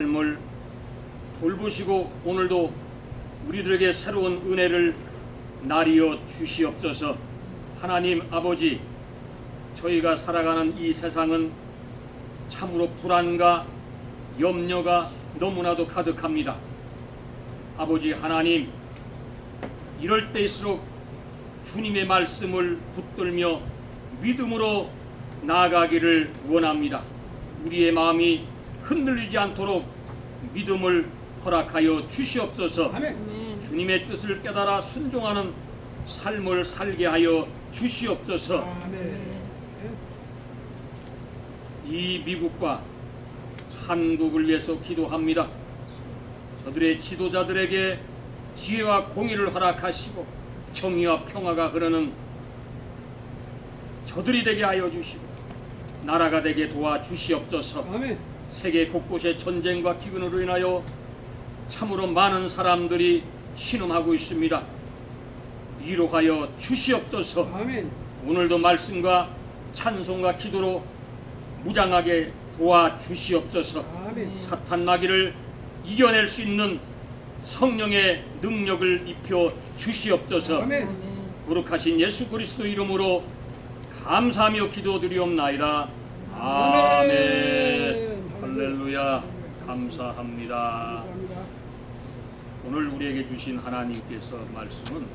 삶을 돌보시고 오늘도 우리들에게 새로운 은혜를 나리어 주시옵소서. 하나님 아버지, 저희가 살아가는 이 세상은 참으로 불안과 염려가 너무나도 가득합니다. 아버지 하나님, 이럴 때일수록 주님의 말씀을 붙들며 믿음으로 나아가기를 원합니다. 우리의 마음이 흔들리지 않도록 믿음을 허락하여 주시옵소서. 아멘. 주님의 뜻을 깨달아 순종하는 삶을 살게 하여 주시옵소서. 아멘. 이 미국과 한국을 위해서 기도합니다. 저들의 지도자들에게 지혜와 공의를 허락하시고 정의와 평화가 흐르는 저들이 되게 하여 주시고 나라가 되게 도와주시옵소서. 아멘. 세계 곳곳의 전쟁과 기근으로 인하여 참으로 많은 사람들이 신음하고 있습니다. 위로하여 주시옵소서. 아멘. 오늘도 말씀과 찬송과 기도로 무장하게 도와주시옵소서. 아멘. 사탄 마귀를 이겨낼 수 있는 성령의 능력을 입혀 주시옵소서. 아멘. 거룩하신 예수 그리스도 이름으로 감사하며 기도드리옵나이다. 아멘. 아멘. 할렐루야. 감사합니다. 감사합니다. 오늘 우리에게 주신 하나님께서 말씀은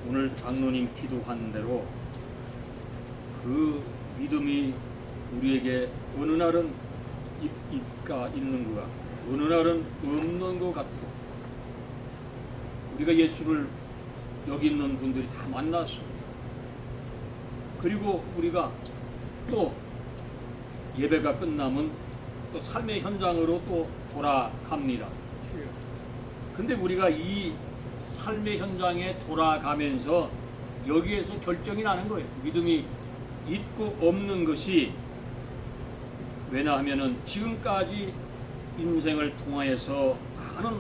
오늘 장로님 기도한 대로 그 믿음이 우리에게 어느 날은 있가 있는 것 같고 어느 날은 없는 것 같고, 우리가 예수를 여기 있는 분들이 다 만났습니다. 그리고 우리가 또 예배가 끝나면 또 삶의 현장으로 또 돌아갑니다. 근데 우리가 이 삶의 현장에 돌아가면서 여기에서 결정이 나는 거예요. 믿음이 있고 없는 것이. 왜냐하면은 지금까지 인생을 통하여서 많은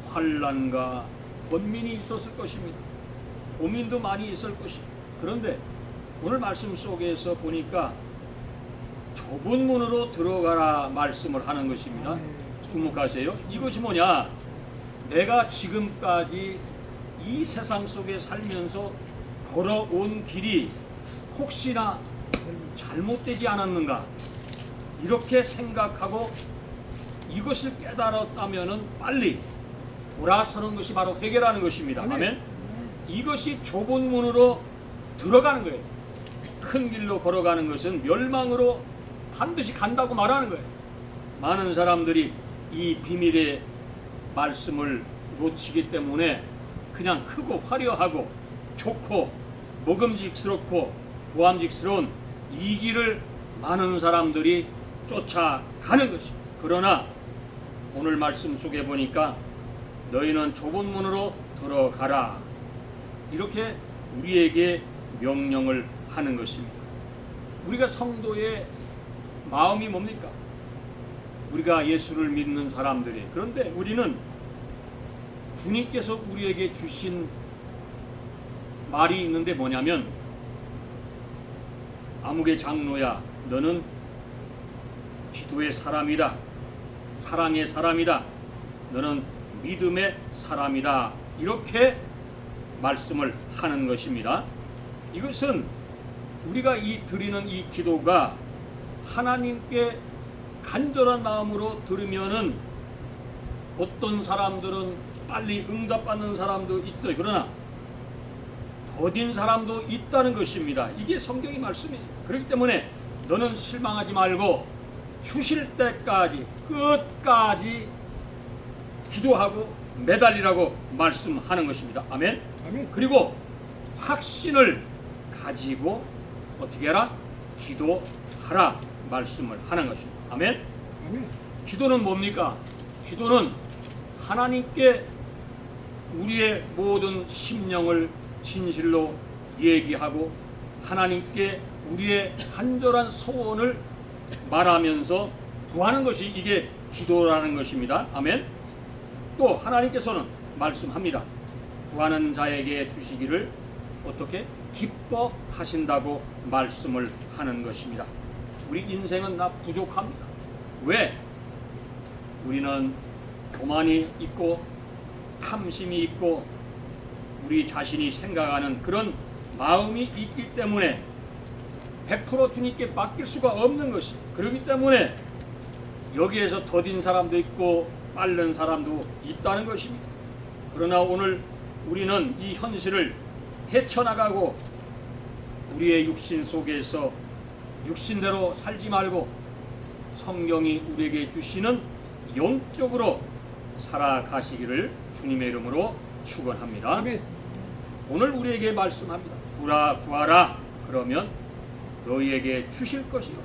환난과 번민이 있었을 것입니다. 고민도 많이 있을 것입니다. 그런데 오늘 말씀 속에서 보니까 좁은 문으로 들어가라 말씀을 하는 것입니다. 주목하세요. 이것이 뭐냐? 내가 지금까지 이 세상 속에 살면서 걸어온 길이 혹시나 잘못되지 않았는가, 이렇게 생각하고 이것을 깨달았다면은 빨리 돌아서는 것이 바로 회개라는 것입니다. 아멘. 이것이 좁은 문으로 들어가는 거예요. 큰 길로 걸어가는 것은 멸망으로 반드시 간다고 말하는 거예요. 많은 사람들이 이 비밀의 말씀을 놓치기 때문에 그냥 크고 화려하고 좋고 먹음직스럽고 보암직스러운 이 길을 많은 사람들이 쫓아가는 것입니다. 그러나 오늘 말씀 속에 보니까 너희는 좁은 문으로 들어가라, 이렇게 우리에게 명령을 하는 것입니다. 우리가 성도의 마음이 뭡니까? 우리가 예수를 믿는 사람들이, 그런데 우리는 주님께서 우리에게 주신 말이 있는데 뭐냐면, 아무개 장로야, 너는 기도의 사람이다, 사랑의 사람이다, 너는 믿음의 사람이다, 이렇게 말씀을 하는 것입니다. 이것은 우리가 드리는 이 기도가 하나님께 간절한 마음으로 들으면은 어떤 사람들은 빨리 응답받는 사람도 있어요. 그러나 더딘 사람도 있다는 것입니다. 이게 성경의 말씀이에요. 그렇기 때문에 너는 실망하지 말고 주실 때까지 끝까지 기도하고 매달리라고 말씀하는 것입니다. 아멘. 아멘. 그리고 확신을 가지고 어떻게 해라? 기도하라 말씀을 하는 것입니다. 아멘. 아멘. 기도는 뭡니까? 기도는 하나님께 우리의 모든 심령을 진실로 얘기하고 하나님께 우리의 간절한 소원을 말하면서 구하는 것이 이게 기도라는 것입니다. 아멘. 또 하나님께서는 말씀합니다. 구하는 자에게 주시기를 어떻게? 기뻐하신다고 말씀을 하는 것입니다. 우리 인생은 다 부족합니다. 왜? 우리는 교만이 있고 탐심이 있고 우리 자신이 생각하는 그런 마음이 있기 때문에 100% 주님께 맡길 수가 없는 것이, 그렇기 때문에 여기에서 더딘 사람도 있고 빠른 사람도 있다는 것입니다. 그러나 오늘 우리는 이 현실을 헤쳐나가고 우리의 육신 속에서 육신대로 살지 말고 성경이 우리에게 주시는 영적으로 살아가시기를 주님의 이름으로 축원합니다. 오늘 우리에게 말씀합니다. 구하라 그러면 너희에게 주실 것이요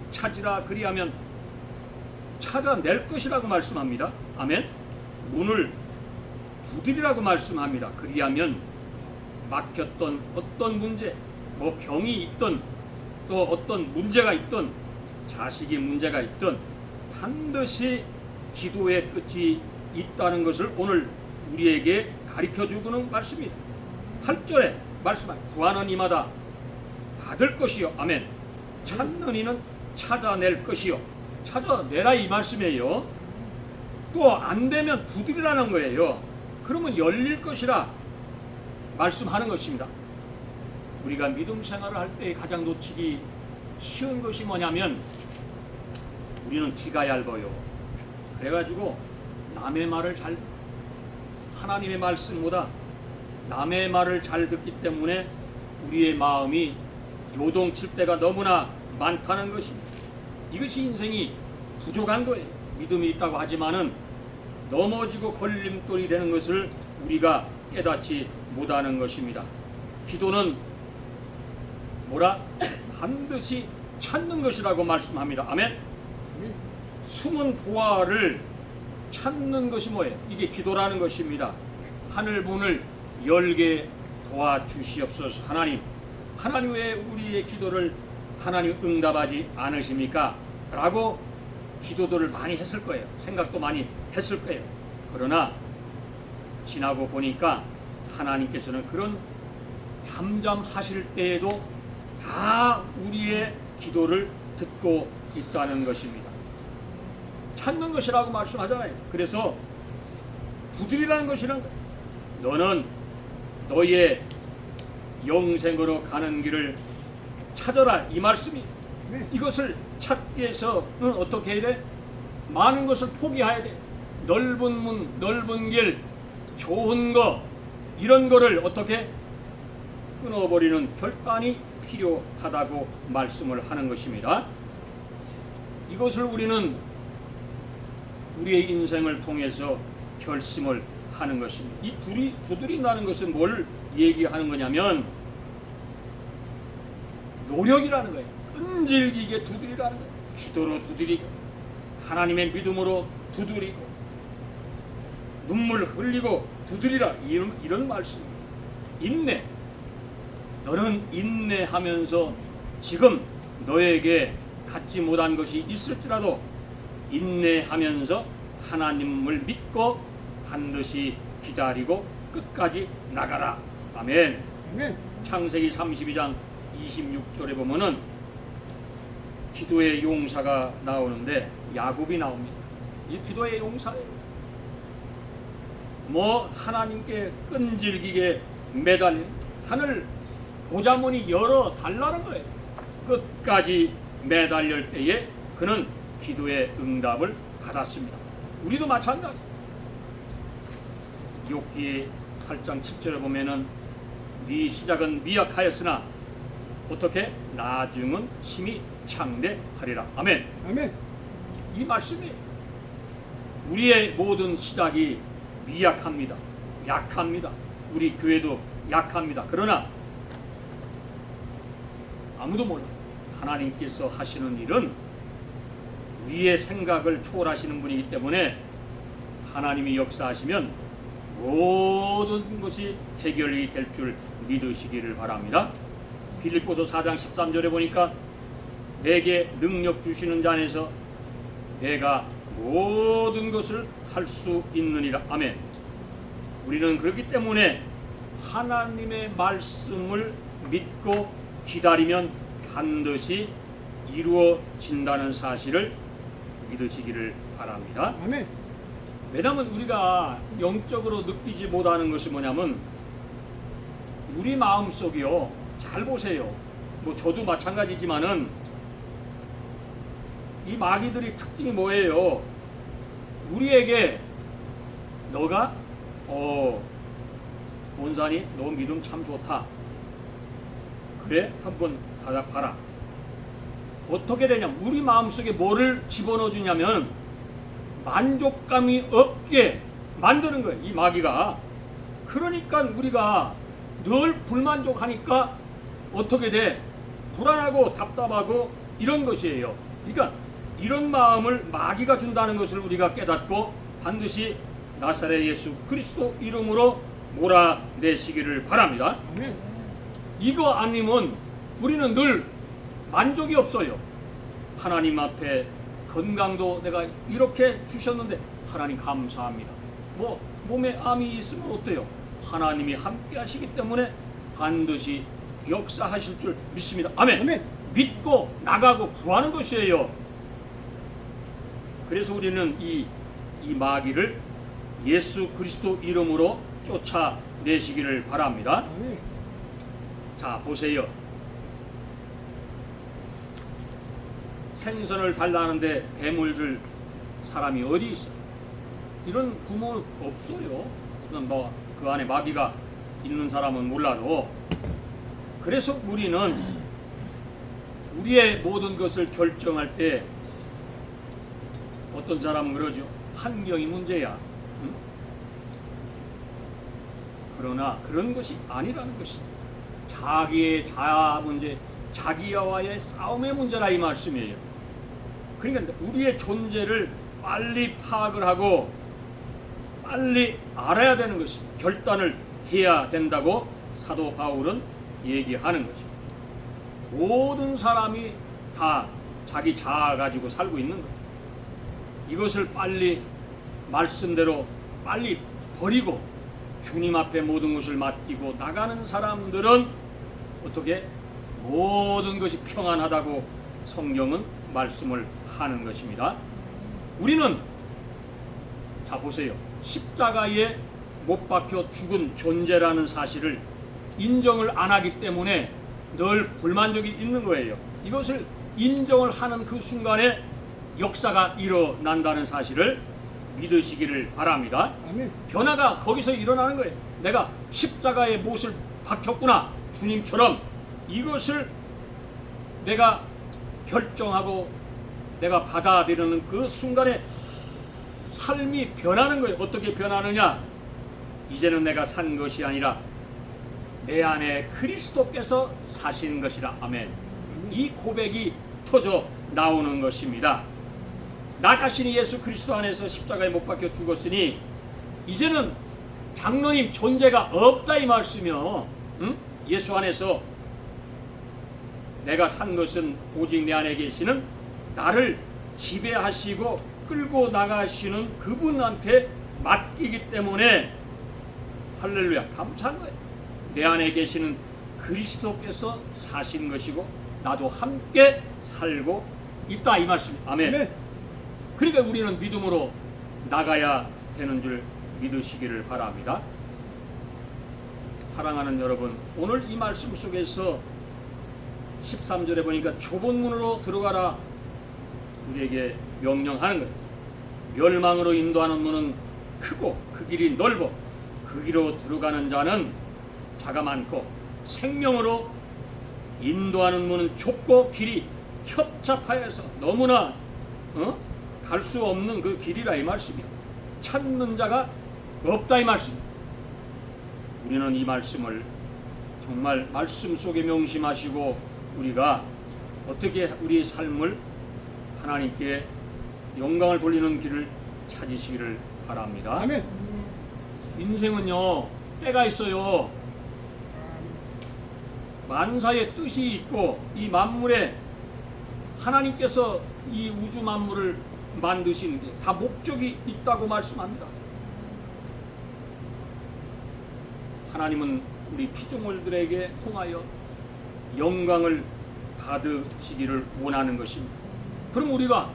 찾으라 그리하면 찾아낼 것이라고 말씀합니다. 아멘. 문을 두드리라고 말씀합니다. 그리하면 막혔던 어떤 문제, 뭐 병이 있던 또 어떤 문제가 있던 자식이 문제가 있던 반드시 기도의 끝이 있다는 것을 오늘 우리에게 가르쳐주고는 말씀입니다. 8절에 말씀합니다. 구하는 이마다 받을 것이요. 아멘. 찾는 이는 찾아낼 것이요. 찾아내라 이 말씀이에요. 또 안 되면 두드리라는 거예요. 그러면 열릴 것이라 말씀하는 것입니다. 우리가 믿음 생활을 할 때 가장 놓치기 쉬운 것이 뭐냐면 우리는 귀가 얇아요. 그래가지고 남의 말을 잘, 하나님의 말씀보다 남의 말을 잘 듣기 때문에 우리의 마음이 요동칠 때가 너무나 많다는 것입니다. 이것이 인생이 부족한 거예요. 믿음이 있다고 하지만은 넘어지고 걸림돌이 되는 것을 우리가 깨닫지 못하는 것입니다. 기도는 뭐라? 반드시 찾는 것이라고 말씀합니다. 아멘. 숨은 보화를 찾는 것이 뭐예요? 이게 기도라는 것입니다. 하늘 문을 열게 도와주시옵소서. 하나님 왜 우리의 기도를 하나님 응답하지 않으십니까? 라고 기도들을 많이 했을 거예요. 생각도 많이 했을 거예요. 그러나 지나고 보니까 하나님께서는 그런 잠잠하실 때에도 다 우리의 기도를 듣고 있다는 것입니다. 찾는 것이라고 말씀하잖아요. 그래서 두드리라는 것이란 거예요. 너는 너의 영생으로 가는 길을 찾아라 이 말씀이. 이것을 찾기 위해서는 어떻게 해야 돼? 많은 것을 포기해야 돼. 넓은 문, 넓은 길, 좋은 거 이런 거를 어떻게 끊어버리는 결단이 필요하다고 말씀을 하는 것입니다. 이것을 우리는 우리의 인생을 통해서 결심을 하는 것입니다. 이 두드린다는 것은 뭘 얘기하는 거냐면 노력이라는 거예요. 끈질기게 두드리라는 거예요. 기도로 두드리고 하나님의 믿음으로 두드리고 눈물 흘리고 두드리라 이런 말씀입니다. 인내. 너는 인내하면서 지금 너에게 갖지 못한 것이 있을지라도 인내하면서 하나님을 믿고 반드시 기다리고 끝까지 나가라. 아멘. 창세기 32장 26절에 보면은 기도의 용사가 나오는데 야곱이 나옵니다. 이 기도의 용사예요. 뭐 하나님께 끈질기게 매달린 하늘 보좌문이 열어 달라는 거예요. 끝까지 매달릴 때에 그는 기도의 응답을 받았습니다. 우리도 마찬가지. 욥기 8장 7절에 보면은 네 시작은 미약하였으나 어떻게 나중은 힘이 창대하리라. 아멘. 아멘. 이 말씀이 우리의 모든 시작이 미약합니다. 약합니다. 우리 교회도 약합니다. 그러나 아무도 몰라. 하나님께서 하시는 일은 우리의 생각을 초월하시는 분이기 때문에 하나님이 역사하시면 모든 것이 해결이 될 줄 믿으시기를 바랍니다. 빌립보서 4장 13절에 보니까 내게 능력 주시는 자 안에서 내가 모든 것을 할 수 있느니라. 아멘. 우리는 그렇기 때문에 하나님의 말씀을 믿고 기다리면 반드시 이루어진다는 사실을 믿으시기를 바랍니다. 바랍니다. 아멘. 왜냐하면 우리가 영적으로 느끼지 못하는 것이 뭐냐면 우리 마음속이요. 잘 보세요. 뭐 저도 마찬가지지만은 이 마귀들이 특징이 뭐예요? 우리에게 너가 본산이 너 믿음 참 좋다. 그래 한번 가자. 어떻게 되냐면 우리 마음속에 뭐를 집어넣어 주냐면 만족감이 없게 만드는 거예요. 이 마귀가. 그러니까 우리가 늘 불만족하니까 어떻게 돼? 불안하고 답답하고 이런 것이에요. 그러니까 이런 마음을 마귀가 준다는 것을 우리가 깨닫고 반드시 나사렛 예수 그리스도 이름으로 몰아내시기를 바랍니다. 아멘. 이거 아니면 우리는 늘 만족이 없어요. 하나님 앞에 건강도 내가 이렇게 주셨는데 하나님 감사합니다. 뭐 몸에 암이 있으면 어때요? 하나님이 함께 하시기 때문에 반드시 역사하실 줄 믿습니다. 아멘. 아멘. 믿고 나가고 구하는 것이에요. 그래서 우리는 이 마귀를 예수 그리스도 이름으로 쫓아내시기를 바랍니다. 아멘. 자, 보세요. 생선을 달라는데 뱀을 줄 사람이 어디 있어? 이런 부모 없어요. 뭐 그 안에 마귀가 있는 사람은 몰라도. 그래서 우리는 우리의 모든 것을 결정할 때 어떤 사람은 그러죠. 환경이 문제야. 응? 그러나 그런 것이 아니라는 것이 자기의 자아 문제, 자기와의 싸움의 문제라 이 말씀이에요. 그러니까 우리의 존재를 빨리 파악을 하고 빨리 알아야 되는 것이 결단을 해야 된다고 사도 바울은 얘기하는 거죠. 모든 사람이 다 자기 자아 가지고 살고 있는 거예요. 이것을 빨리 말씀대로 빨리 버리고 주님 앞에 모든 것을 맡기고 나가는 사람들은 어떻게 모든 것이 평안하다고 성경은 말씀을 하는 것입니다. 우리는 자 보세요. 십자가에 못 박혀 죽은 존재라는 사실을 인정을 안 하기 때문에 늘 불만족이 있는 거예요. 이것을 인정을 하는 그 순간에 역사가 일어난다는 사실을 믿으시기를 바랍니다. 아멘. 변화가 거기서 일어나는 거예요. 내가 십자가에 못을 박혔구나. 주님처럼 이것을 내가 결정하고 내가 받아들이는 그 순간에 삶이 변하는 거예요. 어떻게 변하느냐? 이제는 내가 산 것이 아니라 내 안에 그리스도께서 사신 것이라. 아멘. 이 고백이 터져 나오는 것입니다. 나 자신이 예수 그리스도 안에서 십자가에 못 박혀 죽었으니 이제는 장로님 존재가 없다 이 말씀이요. 응? 예수 안에서 내가 산 것은 오직 내 안에 계시는 나를 지배하시고 끌고 나가시는 그분한테 맡기기 때문에 할렐루야 감사한 거예요. 내 안에 계시는 그리스도께서 사신 것이고 나도 함께 살고 있다 이 말씀. 아멘. 아멘. 그러니까 우리는 믿음으로 나가야 되는 줄 믿으시기를 바랍니다. 사랑하는 여러분, 오늘 이 말씀 속에서 13절에 보니까 좁은 문으로 들어가라 우리에게 명령하는 거예요. 멸망으로 인도하는 문은 크고 그 길이 넓어 그 길로 들어가는 자는 자가 많고 생명으로 인도하는 문은 좁고 길이 협착하여서 너무나 갈 수 없는 그 길이라 이 말씀이에요. 찾는 자가 없다 이 말씀. 우리는 이 말씀을 정말 말씀 속에 명심하시고 우리가 어떻게 우리의 삶을 하나님께 영광을 돌리는 길을 찾으시기를 바랍니다. 아멘. 인생은요 때가 있어요. 만사의 뜻이 있고 이 만물에 하나님께서 이 우주 만물을 만드신 게 다 목적이 있다고 말씀합니다. 하나님은 우리 피조물들에게 통하여 영광을 받으시기를 원하는 것입니다. 그럼 우리가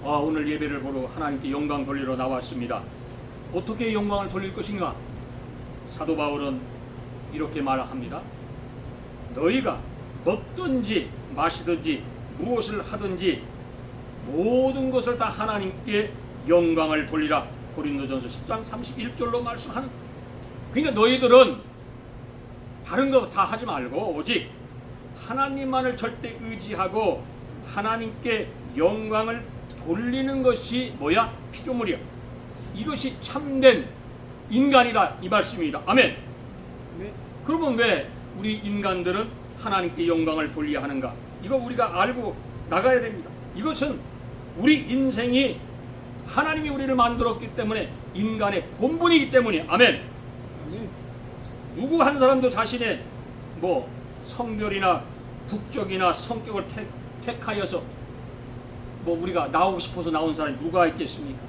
오늘 예배를 보러 하나님께 영광 돌리러 나왔습니다. 어떻게 영광을 돌릴 것인가? 사도 바울은 이렇게 말합니다. 너희가 먹든지 마시든지 무엇을 하든지 모든 것을 다 하나님께 영광을 돌리라. 고린도전서 10장 31절로 말씀하는. 그러니까 너희들은 다른 거 다 하지 말고 오직 하나님만을 절대 의지하고 하나님께 영광을 돌리는 것이 뭐야? 피조물이야. 이것이 참된 인간이다 이 말씀입니다. 아멘. 네. 그러면 왜 우리 인간들은 하나님께 영광을 돌려야 하는가? 이거 우리가 알고 나가야 됩니다. 이것은 우리 인생이 하나님이 우리를 만들었기 때문에 인간의 본분이기 때문에. 아멘. 아멘. 누구 한 사람도 자신의 성별이나 국적이나 성격을 택하여서 우리가 나오고 싶어서 나온 사람이 누가 있겠습니까?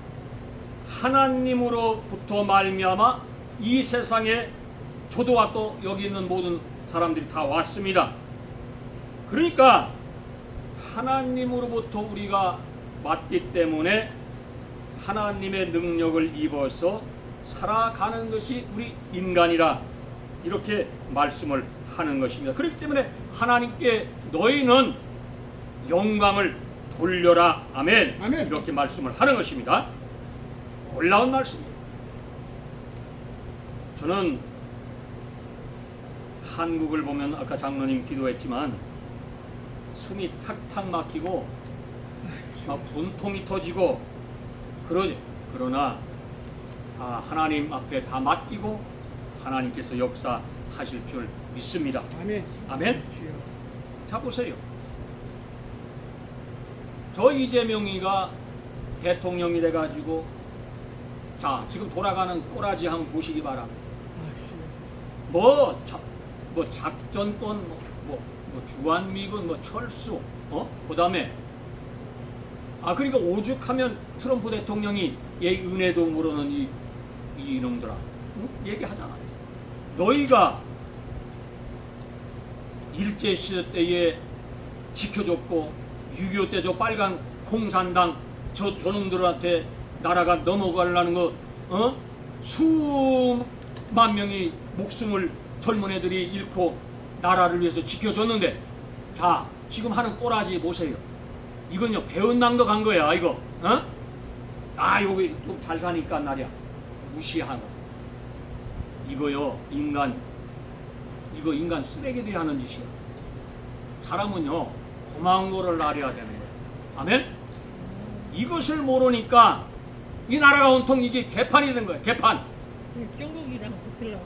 하나님으로부터 말미암아 이 세상에 저도와 또 여기 있는 모든 사람들이 다 왔습니다. 그러니까 하나님으로부터 우리가 왔기 때문에 하나님의 능력을 입어서 살아가는 것이 우리 인간이라 이렇게 말씀을 하는 것입니다. 그렇기 때문에 하나님께 너희는 영광을 돌려라. 아멘. 아멘. 이렇게 말씀을 하는 것입니다. 놀라운 말씀입니다. 저는 한국을 보면 아까 장로님 기도했지만 숨이 탁탁 막히고 막 분통이 터지고 그러지. 그러나 하나님 앞에 다 맡기고 하나님께서 역사하실 줄 믿습니다. 아멘. 아멘. 자 보세요. 저 이재명이가 대통령이 돼가지고 지금 돌아가는 꼬라지 한번 보시기 바랍니다. 작전권, 주한미군, 철수, 그다음에 그러니까 오죽하면 트럼프 대통령이 은혜도 모르는 이놈들아, 얘기하잖아요. 너희가 일제시대 때에 지켜줬고 6.25 때 저 빨간 공산당 저놈들한테 나라가 넘어가려는 거 수만 명이 목숨을 젊은 애들이 잃고 나라를 위해서 지켜줬는데 지금 하는 꼬라지 보세요. 이건요 배은낭덕한 거야 이거. 여기 좀 잘 사니까 말이야 무시하고 이거요 인간 쓰레기들이 하는 짓이야. 사람은요 고마운 거를 알아야 되는 거야. 아멘. 이것을 모르니까 이 나라가 온통 이게 개판이 된 거야. 개판. 중국이랑 붙으려고.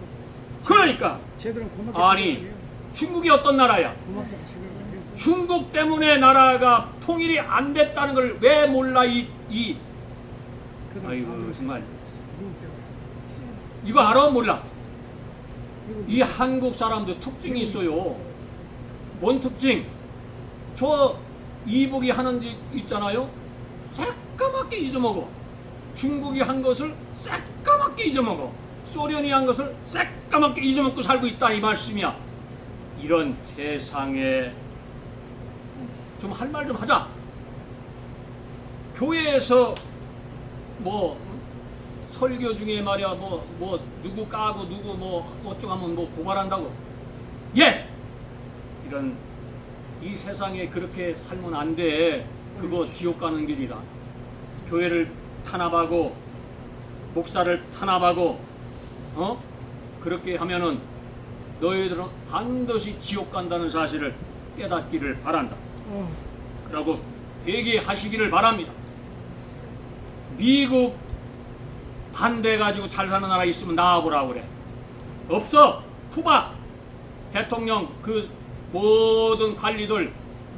그러니까 제대로 고맙게 아니 생각해요. 중국이 어떤 나라야? 고맙다고 생각해요. 중국 때문에 나라가 통일이 안 됐다는 걸 왜 몰라 아이고 정말 이거 알아 몰라? 이 한국 사람들 특징이 있어요. 뭔 특징? 저 이북이 하는 짓 있잖아요. 새까맣게 잊어먹어. 중국이 한 것을 새까맣게 잊어먹어. 소련이 한 것을 새까맣게 잊어먹고 살고 있다 이 말씀이야. 이런 세상에 좀 할 말 좀 하자. 교회에서 설교 중에 말이야 누구 까고 누구 어쩌고 하면 고발한다고. 이런 이 세상에 그렇게 살면 안 돼. 그거 지옥 가는 길이다. 교회를 탄압하고 목사를 탄압하고 그렇게 하면은 너희들은 반드시 지옥 간다는 사실을 깨닫기를 바란다. 그러고 회개하시기를 바랍니다. 미국 반대해가지고 잘 사는 나라 있으면 나와보라고 그래. 없어. 쿠바 대통령 모든 관리들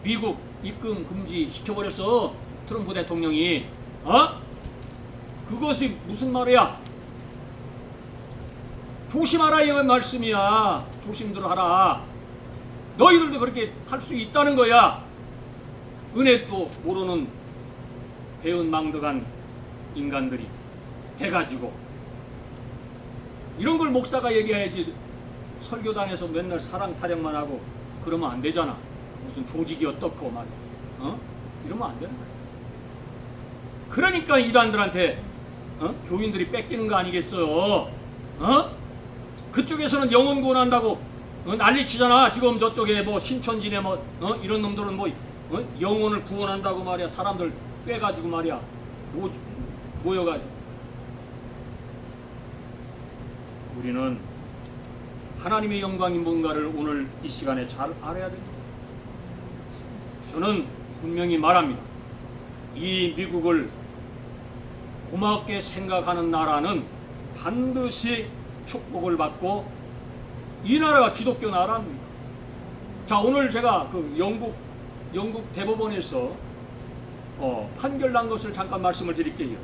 미국 입금 금지 시켜버렸어. 트럼프 대통령이. 그것이 무슨 말이야? 조심하라 이 말씀이야. 조심들 하라. 너희들도 그렇게 할 수 있다는 거야. 은혜도 모르는 배은망덕한 인간들이 돼가지고 이런 걸 목사가 얘기해야지. 설교단에서 맨날 사랑 타령만 하고 그러면 안 되잖아. 무슨 조직이 어떻고 말이야. 이러면 안 되는 거야. 그러니까 이단들한테 교인들이 뺏기는 거 아니겠어요? 그쪽에서는 영혼 구원한다고 난리치잖아. 지금 저쪽에 뭐 신천지네 뭐 이런 놈들은 뭐 영혼을 구원한다고 말이야. 사람들 빼가지고 말이야. 모여가지고. 우리는 하나님의 영광이 뭔가를 오늘 이 시간에 잘 알아야 됩니다. 저는 분명히 말합니다. 이 미국을 고맙게 생각하는 나라는 반드시 축복을 받고 이 나라가 기독교 나라입니다. 자, 오늘 제가 그 영국 대법원에서 판결 난 것을 잠깐 말씀을 드릴게요.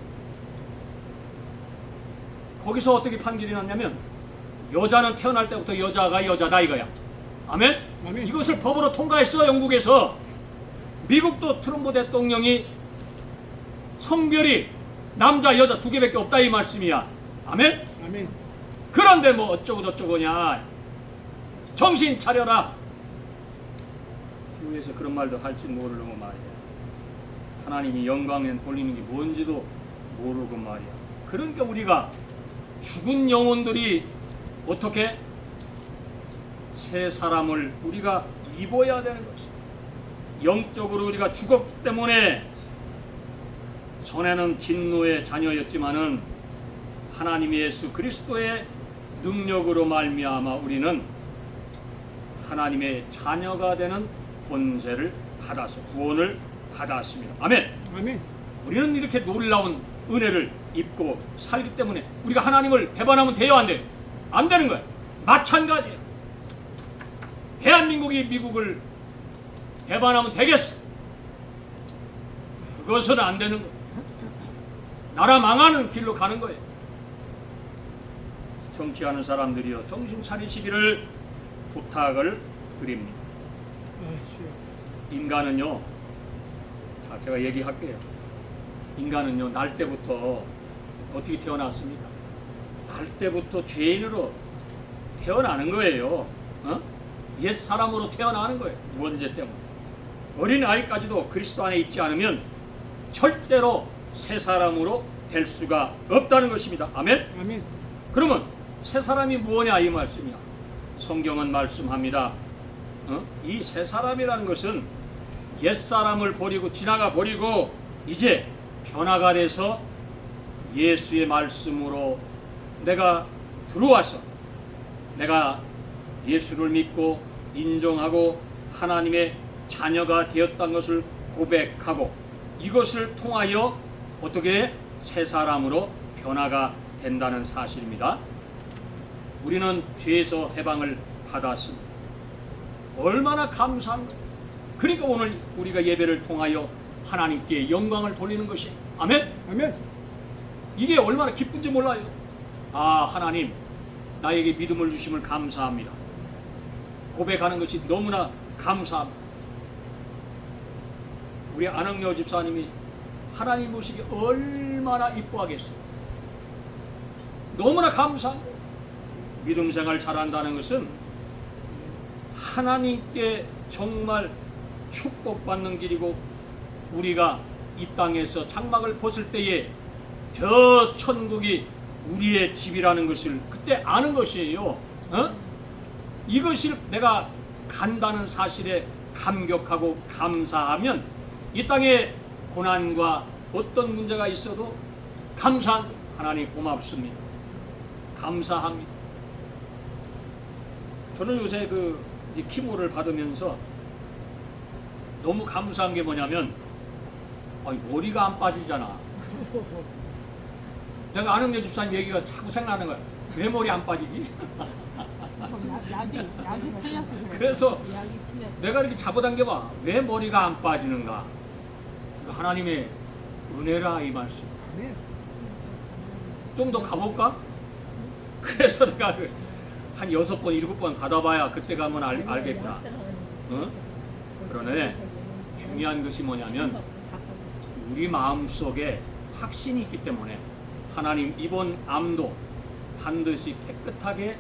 거기서 어떻게 판결이 났냐면 여자는 태어날 때부터 여자가 여자다 이거야. 아멘? 아멘. 이것을 법으로 통과했어. 영국에서. 미국도 트럼프 대통령이 성별이 남자 여자 두 개밖에 없다 이 말씀이야. 아멘? 아멘. 그런데 뭐 어쩌고 저쩌고냐. 정신 차려라. 교회에서 그런 말도 할지 모르는 거 말이야. 하나님이 영광에 돌리는 게 뭔지도 모르고 말이야. 그러니까 우리가 죽은 영혼들이 어떻게 새 사람을 우리가 입어야 되는 것이. 영적으로 우리가 죽었기 때문에 전에는 진노의 자녀였지만은 하나님 예수 그리스도의 능력으로 말미암아 우리는 하나님의 자녀가 되는 권세를 받아서 구원을 받았습니다. 아멘. 아멘. 우리는 이렇게 놀라운 은혜를 입고 살기 때문에 우리가 하나님을 배반하면 돼요, 안 돼요? 안 되는 거예요. 마찬가지예요. 대한민국이 미국을 배반하면 되겠어? 그것은 안 되는 거예요. 나라 망하는 길로 가는 거예요. 정치하는 사람들이요, 정신 차리시기를 부탁을 드립니다. 인간은요, 자, 제가 얘기할게요. 인간은요, 날 때부터 어떻게 태어났습니까? 날 때부터 죄인으로 태어나는 거예요. 옛 사람으로 태어나는 거예요. 원죄 때문에. 어린 아이까지도 그리스도 안에 있지 않으면 절대로 새 사람으로 될 수가 없다는 것입니다. 아멘? 아멘. 그러면 새 사람이 무엇이냐 이 말씀이야. 성경은 말씀합니다. 이 새 사람이라는 것은 옛 사람을 버리고 지나가 버리고 이제 변화가 돼서 예수의 말씀으로 내가 들어와서 내가 예수를 믿고 인정하고 하나님의 자녀가 되었다는 것을 고백하고 이것을 통하여 어떻게 새 사람으로 변화가 된다는 사실입니다. 우리는 죄에서 해방을 받았습니다. 얼마나 감사한 거예요. 그러니까 오늘 우리가 예배를 통하여 하나님께 영광을 돌리는 것이 아멘? 아멘. 이게 얼마나 기쁜지 몰라요. 아, 하나님 나에게 믿음을 주심을 감사합니다. 고백하는 것이 너무나 감사합니다. 우리 안흥여 집사님이 하나님 보시기 얼마나 이뻐하겠어요. 너무나 감사한 거예요. 믿음 생활 잘한다는 것은 하나님께 정말 축복받는 길이고 우리가 이 땅에서 장막을 벗을 때에 저 천국이 우리의 집이라는 것을 그때 아는 것이에요. 이것을 내가 간다는 사실에 감격하고 감사하면 이 땅에 고난과 어떤 문제가 있어도 감사한 하나님 고맙습니다. 감사합니다. 저는 요새 키모를 받으면서 너무 감사한 게 뭐냐면 머리가 안 빠지잖아. 내가 아는 여 집사님 얘기가 자꾸 생각나는 거야. 왜 머리 안 빠지지? 약이 틀렸어. 그래서 약이 틀렸어. 내가 이렇게 잡아당겨봐. 왜 머리가 안 빠지는가? 하나님의 은혜라 이 말씀. 아멘. 좀 더 가볼까? 그래서 내가 한 6번, 7번 가다봐야 그때 가면 알겠구나. 그러네. 중요한 것이 뭐냐면 우리 마음속에 확신이 있기 때문에 하나님 이번 암도 반드시 깨끗하게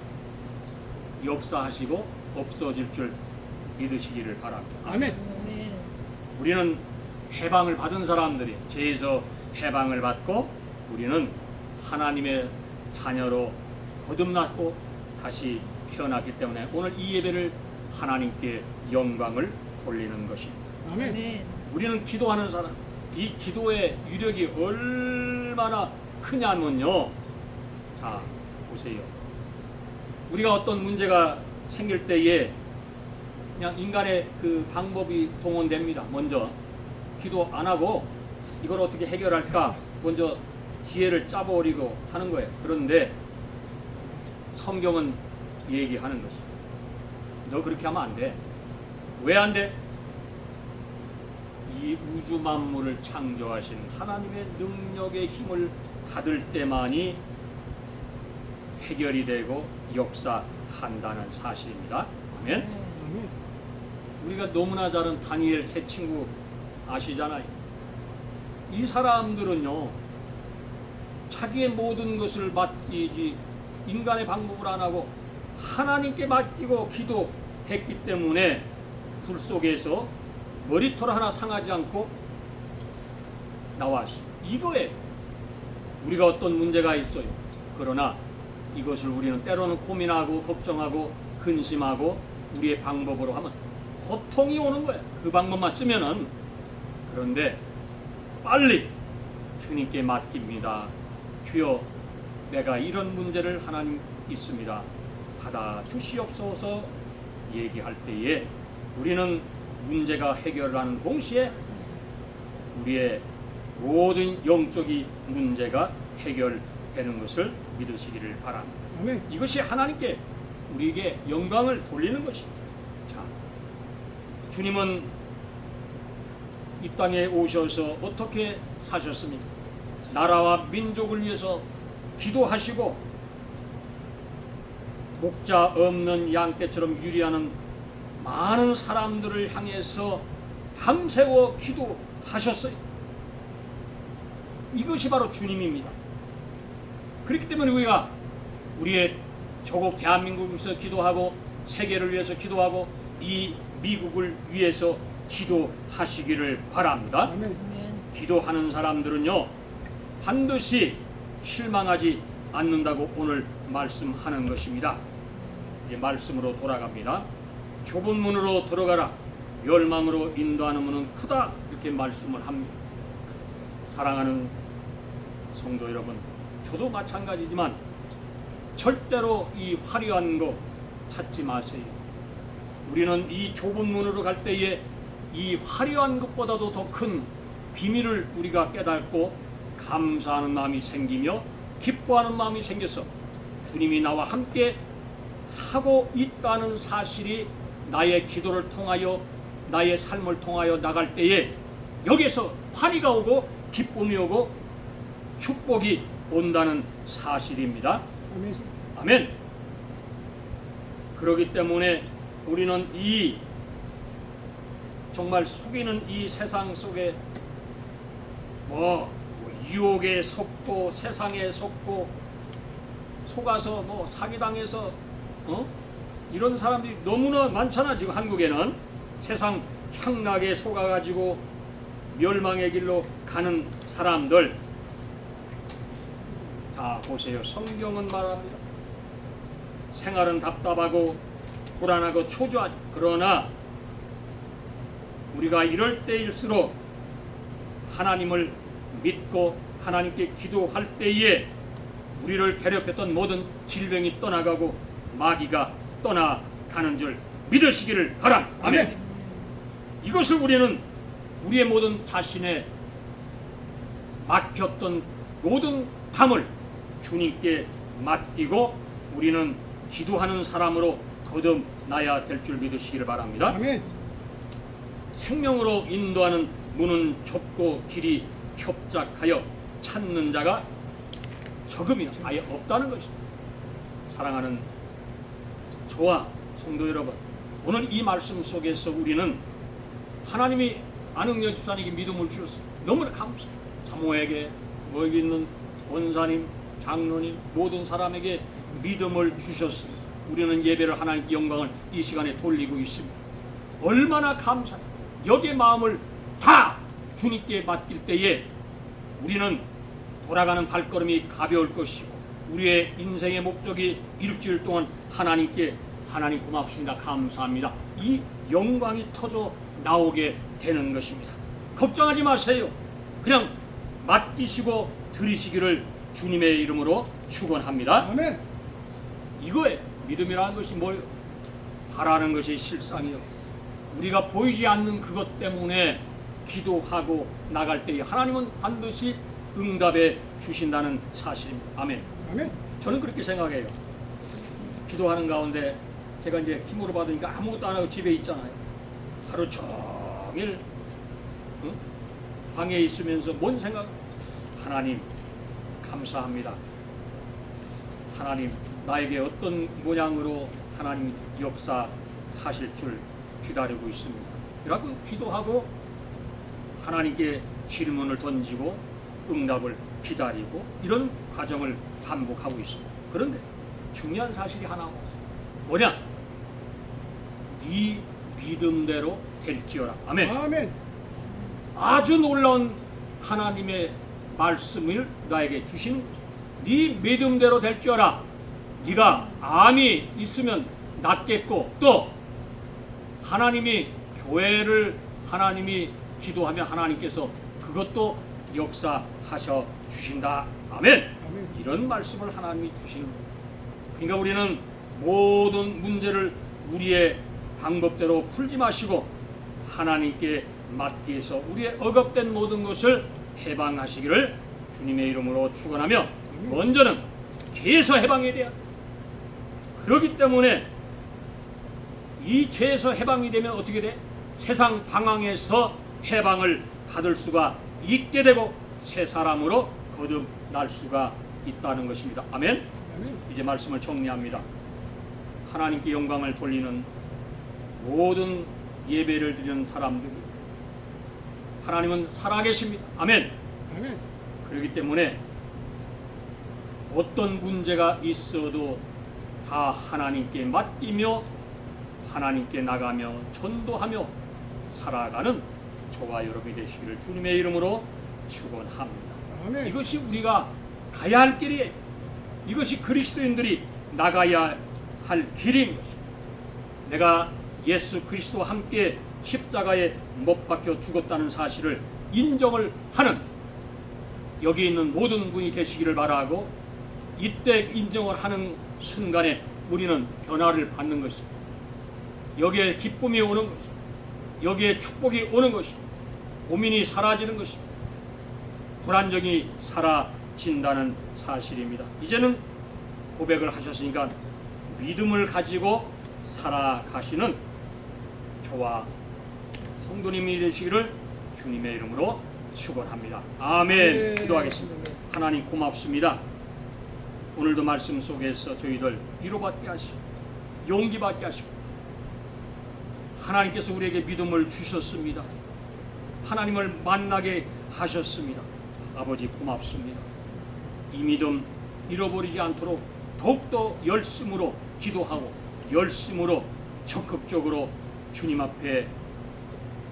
역사하시고 없어질 줄 믿으시기를 바랍니다. 아멘. 우리는 해방을 받은 사람들이 죄에서 해방을 받고 우리는 하나님의 자녀로 거듭났고 다시 태어났기 때문에 오늘 이 예배를 하나님께 영광을 돌리는 것입니다. 아멘. 네. 우리는 기도하는 사람, 이 기도의 위력이 얼마나 크냐면요. 자, 보세요. 우리가 어떤 문제가 생길 때에 그냥 인간의 그 방법이 동원됩니다. 먼저 기도 안 하고 이걸 어떻게 해결할까 먼저 지혜를 짜버리고 하는 거예요. 그런데 성경은 얘기하는 것이 너 그렇게 하면 안 돼. 왜 안 돼? 이 우주 만물을 창조하신 하나님의 능력의 힘을 받을 때만이 해결이 되고 역사한다는 사실입니다. 아멘. 아멘. 우리가 너무나 잘 아는 다니엘 세 친구 아시잖아요. 이 사람들은요 자기의 모든 것을 맡기지 인간의 방법을 안 하고 하나님께 맡기고 기도했기 때문에 불 속에서 머리털 하나 상하지 않고 나왔어요. 이거에 우리가 어떤 문제가 있어요. 그러나 이것을 우리는 때로는 고민하고 걱정하고 근심하고 우리의 방법으로 하면 고통이 오는 거예요. 그 방법만 쓰면은. 그런데 빨리 주님께 맡깁니다. 주여 내가 이런 문제를 하나님 있습니다. 받아주시옵소서 얘기할 때에 우리는 문제가 해결하는 동시에 우리의 모든 영적인 문제가 해결되는 것을 믿으시기를 바랍니다. 아멘. 이것이 하나님께 우리에게 영광을 돌리는 것입니다. 자, 주님은 이 땅에 오셔서 어떻게 사셨습니까? 나라와 민족을 위해서 기도하시고 목자 없는 양떼처럼 유리하는 많은 사람들을 향해서 밤새워 기도하셨어요. 이것이 바로 주님입니다. 그렇기 때문에 우리가 우리의 조국 대한민국에서 기도하고 세계를 위해서 기도하고 이 미국을 위해서 기도하시기를 바랍니다. 아멘. 아멘. 기도하는 사람들은요 반드시 실망하지 않는다고 오늘 말씀하는 것입니다. 이제 말씀으로 돌아갑니다. 좁은 문으로 들어가라. 멸망으로 인도하는 문은 크다. 이렇게 말씀을 합니다. 사랑하는 성도 여러분, 저도 마찬가지지만 절대로 이 화려한 거 찾지 마세요. 우리는 이 좁은 문으로 갈 때에 이 화려한 것보다도 더 큰 비밀을 우리가 깨닫고 감사하는 마음이 생기며 기뻐하는 마음이 생겨서 주님이 나와 함께 하고 있다는 사실이 나의 기도를 통하여 나의 삶을 통하여 나갈 때에 여기에서 환희가 오고 기쁨이 오고 축복이 온다는 사실입니다. 아멘. 아멘. 그렇기 때문에 우리는 이 정말 속이는 이 세상 속에 유혹에 속고 세상에 속고 속아서 사기당해서 이런 사람들이 너무나 많잖아. 지금 한국에는 세상 향락에 속아가지고 멸망의 길로 가는 사람들. 자 보세요. 성경은 말합니다. 생활은 답답하고 불안하고 초조하죠. 그러나 우리가 이럴 때일수록 하나님을 믿고 하나님께 기도할 때에 우리를 괴롭혔던 모든 질병이 떠나가고 마귀가 떠나가는 줄 믿으시기를 바랍니다. 아멘. 이것을 우리는 우리의 모든 자신의 막혔던 모든 담을 주님께 맡기고 우리는 기도하는 사람으로 거듭나야 될 줄 믿으시기를 바랍니다. 아멘. 생명으로 인도하는 문은 좁고 길이 협착하여 찾는 자가 적음이나 아예 없다는 것입니다. 사랑하는 저와 성도 여러분, 오늘 이 말씀 속에서 우리는 하나님이 안흥여 집사님에게 믿음을 주셨어요. 너무나 감사해요. 사모에게 여기 있는 원사님, 장로님 모든 사람에게 믿음을 주셨어요. 우리는 예배를 하나님께 영광을 이 시간에 돌리고 있습니다. 얼마나 감사해요. 여기에 마음을 다 주님께 맡길 때에 우리는 돌아가는 발걸음이 가벼울 것이고 우리의 인생의 목적이 일주일 동안 하나님께 하나님 고맙습니다. 감사합니다. 이 영광이 터져 나오게 되는 것입니다. 걱정하지 마세요. 그냥 맡기시고 들으시기를 주님의 이름으로 축원합니다. 아멘. 이거에 믿음이라는 것이 뭘 바라는 것이 실상이요. 우리가 보이지 않는 그것 때문에 기도하고 나갈 때에 하나님은 반드시 응답해 주신다는 사실입니다. 아멘. 아멘. 저는 그렇게 생각해요. 기도하는 가운데 제가 이제 힘으로 받으니까 아무것도 안 하고 집에 있잖아요. 하루 종일 방에 있으면서 뭔 생각? 하나님 감사합니다. 하나님 나에게 어떤 모양으로 하나님 역사하실 줄 기다리고 있습니다. 그러고 기도하고 하나님께 질문을 던지고 응답을 기다리고 이런 과정을 반복하고 있습니다. 그런데 중요한 사실이 하나 뭐냐? 네 믿음대로 될지어라. 아멘. 아멘. 아주 놀라운 하나님의 말씀을 나에게 주신 네 믿음대로 될지어라. 네가 암이 있으면 낫겠고 또 하나님이 교회를 하나님이 기도하면 하나님께서 그것도 역사하셔 주신다. 아멘. 아멘. 이런 말씀을 하나님이 주시는 거예요. 그러니까 우리는 모든 문제를 우리의 방법대로 풀지 마시고 하나님께 맡기해서 우리의 억압된 모든 것을 해방하시기를 주님의 이름으로 축원하며 먼저는 죄에서 해방해야 돼요. 그렇기 때문에 이 죄에서 해방이 되면 어떻게 돼? 세상 방황에서 해방을 받을 수가 있게 되고 새 사람으로 거듭날 수가 있다는 것입니다. 아멘. 아멘. 이제 말씀을 정리합니다. 하나님께 영광을 돌리는 모든 예배를 드리는 사람들 하나님은 살아계십니다. 아멘. 아멘. 그렇기 때문에 어떤 문제가 있어도 다 하나님께 맡기며 하나님께 나가며 전도하며 살아가는 저와 여러분이 되시기를 주님의 이름으로 축원합니다. 아멘. 이것이 우리가 가야 할 길이에요. 이것이 그리스도인들이 나가야 할 길인 것입니다. 내가 예수 그리스도와 함께 십자가에 못 박혀 죽었다는 사실을 인정을 하는 여기 있는 모든 분이 되시기를 바라고 이때 인정을 하는 순간에 우리는 변화를 받는 것입니다. 여기에 기쁨이 오는 것입니다. 여기에 축복이 오는 것입니다. 고민이 사라지는 것입니다. 불안정이 사라진다는 사실입니다. 이제는 고백을 하셨으니까 믿음을 가지고 살아가시는 저와 성도님이 되시기를 주님의 이름으로 축원합니다. 아멘. 네. 기도하겠습니다. 하나님 고맙습니다. 오늘도 말씀 속에서 저희들 위로받게 하시고 용기받게 하시고 하나님께서 우리에게 믿음을 주셨습니다. 하나님을 만나게 하셨습니다. 아버지 고맙습니다. 이 믿음 잃어버리지 않도록 더욱더 열심으로 기도하고 열심으로 적극적으로 주님 앞에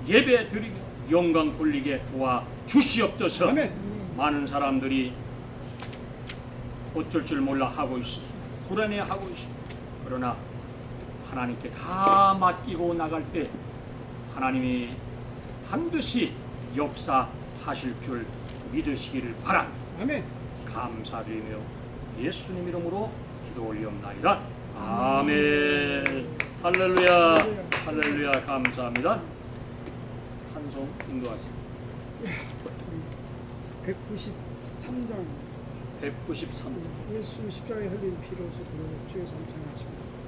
예배 드리며 영광 돌리게 도와 주시옵소서. 아멘. 많은 사람들이 어쩔 줄 몰라 하고 있습니다. 불안해하고 있습니다. 그러나 하나님께 다 맡기고 나갈 때 하나님이 반드시 역사하실 줄 믿으시기를 바랍니다. 아멘. 감사드리며 예수님 이름으로 기도 올리옵나이다. 아멘. 할렐루야. 할렐루야. 감사합니다. 찬송 인도하십니다. 193장 193. 예수 십자가에 흘린 피로서 그로 주의 삼창하십니다.